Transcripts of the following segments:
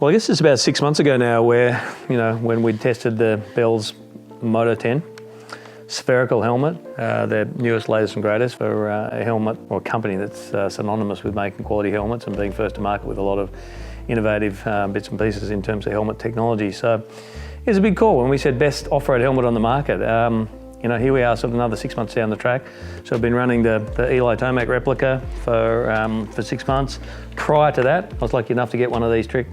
Well, I guess it's about 6 months ago now where, when we tested the Bell's Moto-10 Spherical helmet, their newest, latest and greatest for a helmet or a company that's synonymous with making quality helmets and being first to market with a lot of innovative bits and pieces in terms of helmet technology. So it was a big call when we said best off-road helmet on the market. Here we are sort of another 6 months down the track. So I've been running the Eli Tomac replica for 6 months. Prior to that, I was lucky enough to get one of these trick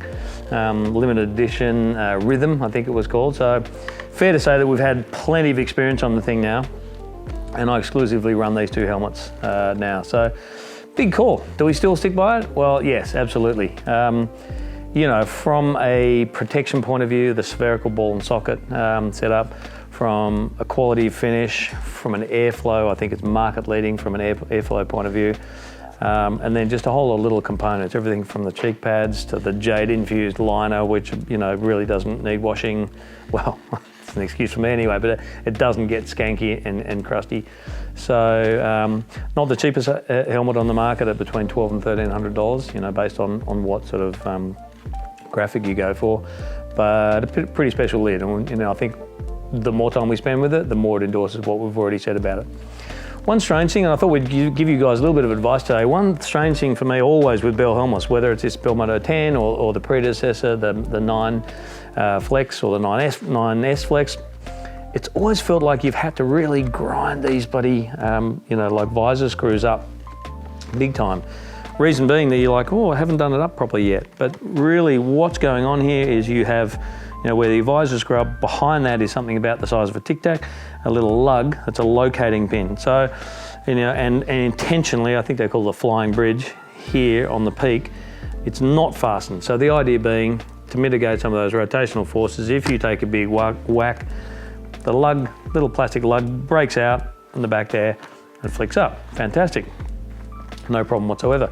limited edition Rhythm, I think it was called. So fair to say that we've had plenty of experience on the thing now, and I exclusively run these two helmets now. So big call. Do we still stick by it? Well, yes, absolutely. From a protection point of view, the spherical ball and socket setup, from a quality finish, from an airflow, I think it's market leading from an airflow point of view. And then just a whole lot of little components, everything from the cheek pads to the jade infused liner, which, really doesn't need washing. Well, it's an excuse for me anyway, but it doesn't get skanky and crusty. So not the cheapest helmet on the market at between $1,200 and $1,300, based on what sort of graphic you go for, but a pretty special lid. And I think the more time we spend with it, the more it endorses what we've already said about it. One strange thing, and I thought we'd give you guys a little bit of advice today, one strange thing for me always with Bell helmets, whether it's this Bell Moto-10 or the predecessor, the 9 Flex or the 9S Flex, it's always felt like you've had to really grind these bloody, like visor screws up big time. Reason being that you're like, oh, I haven't done it up properly yet. But really what's going on here is you have, where the visor screw up, behind that is something about the size of a Tic Tac, a little lug that's a locating pin. So, and intentionally, I think they call it the flying bridge here on the peak, it's not fastened. So the idea being to mitigate some of those rotational forces, if you take a big whack, the lug, little plastic lug breaks out in the back there and flicks up. Fantastic. No problem whatsoever.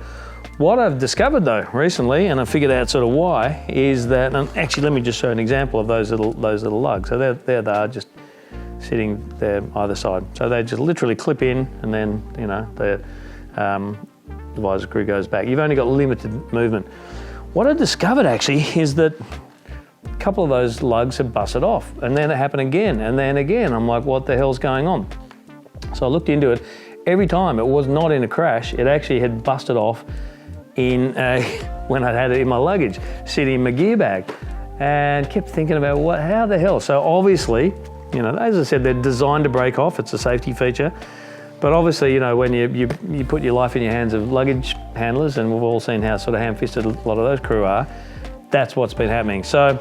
What I've discovered though recently, and I figured out sort of why, is that, and actually let me just show an example of those little lugs. So there they are, just sitting there either side. So they just literally clip in, and then the visor screw goes back. You've only got limited movement. What I discovered actually is that a couple of those lugs had busted off, and then it happened again, and then again. I'm like, what the hell's going on? So I looked into it. Every time it was not in a crash, it actually had busted off when I had it in my luggage, sitting in my gear bag, and kept thinking about how the hell? So obviously, as I said, they're designed to break off. It's a safety feature, but obviously, when you put your life in your hands of luggage handlers, and we've all seen how sort of ham-fisted a lot of those crew are, that's what's been happening. So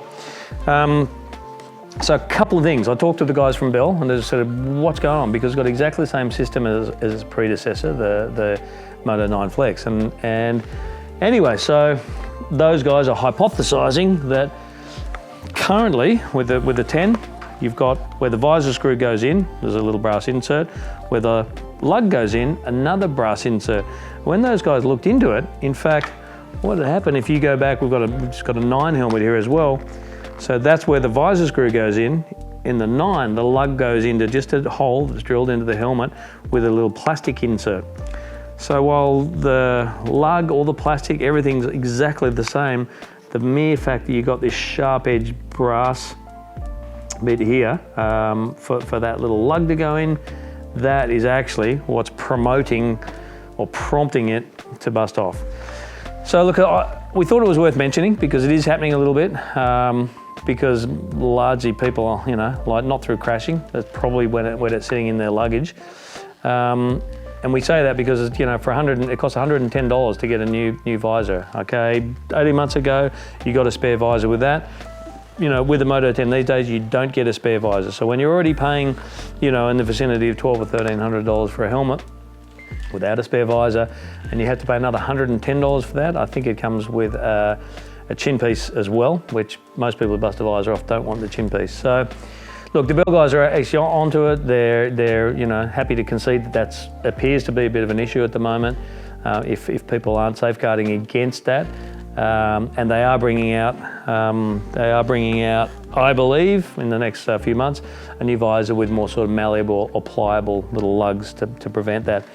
a couple of things. I talked to the guys from Bell and they just said, what's going on? Because it's got exactly the same system as its predecessor, the Moto-9 Flex. And anyway, so those guys are hypothesizing that currently with the 10, you've got where the visor screw goes in, there's a little brass insert. Where the lug goes in, another brass insert. When those guys looked into it, in fact, what would happen if you go back, we've just got a 9 helmet here as well. So that's where the visor screw goes in. In the 9, the lug goes into just a hole that's drilled into the helmet with a little plastic insert. So while the lug, all the plastic, everything's exactly the same, the mere fact that you've got this sharp edge brass bit here for that little lug to go in, that is actually what's promoting or prompting it to bust off. So look, we thought it was worth mentioning because it is happening a little bit. Because largely people, like not through crashing, that's probably when it's sitting in their luggage. And we say that because, it costs $110 to get a new visor, okay? 18 months ago, you got a spare visor with that. With the Moto-10 these days, you don't get a spare visor. So when you're already paying, in the vicinity of $1,200 or $1,300 for a helmet without a spare visor, and you have to pay another $110 for that, I think it comes with a chin piece as well, which most people who bust a visor off don't want the chin piece. So, look, the Bell guys are actually onto it. They're happy to concede that appears to be a bit of an issue at the moment. If people aren't safeguarding against that, and they are bringing out, I believe, in the next few months, a new visor with more sort of malleable or pliable little lugs to prevent that.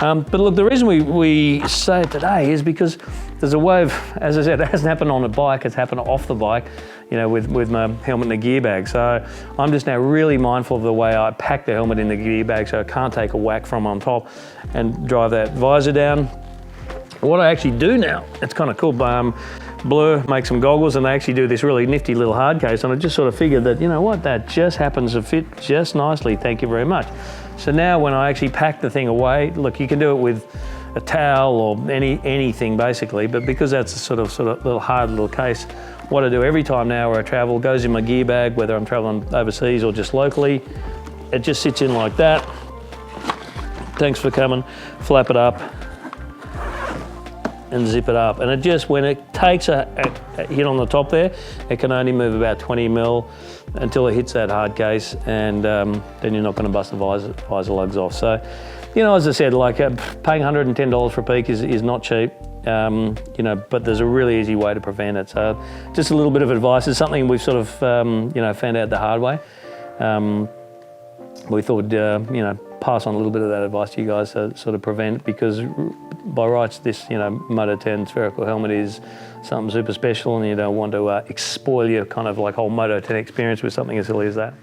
But look, the reason we say it today is because there's a way of, as I said, it hasn't happened on a bike, it's happened off the bike, you know, with my helmet in the gear bag. So I'm just now really mindful of the way I pack the helmet in the gear bag so I can't take a whack from on top and drive that visor down. What I actually do now, it's kind of cool, Blur make some goggles and they actually do this really nifty little hard case, and I just sort of figured that, you know what, that just happens to fit just nicely, thank you very much. So now when I actually pack the thing away, look, you can do it with a towel or anything basically, but because that's a sort of little hard little case, what I do every time now where I travel goes in my gear bag, whether I'm traveling overseas or just locally, it just sits in like that. Thanks for coming, flap it up, and zip it up. And it just, when it takes a hit on the top there, it can only move about 20 mil until it hits that hard case, and then you're not going to bust the visor lugs off. So, you know, as I said, like paying $110 for a peak is not cheap, you know, but there's a really easy way to prevent it. So just a little bit of advice. It's something we've sort of, you know, found out the hard way. We thought, you know, pass on a little bit of that advice to you guys to sort of prevent it, because by rights this, you know, Moto-10 spherical helmet is something super special, and you don't want to spoil your kind of like whole Moto-10 experience with something as silly as that.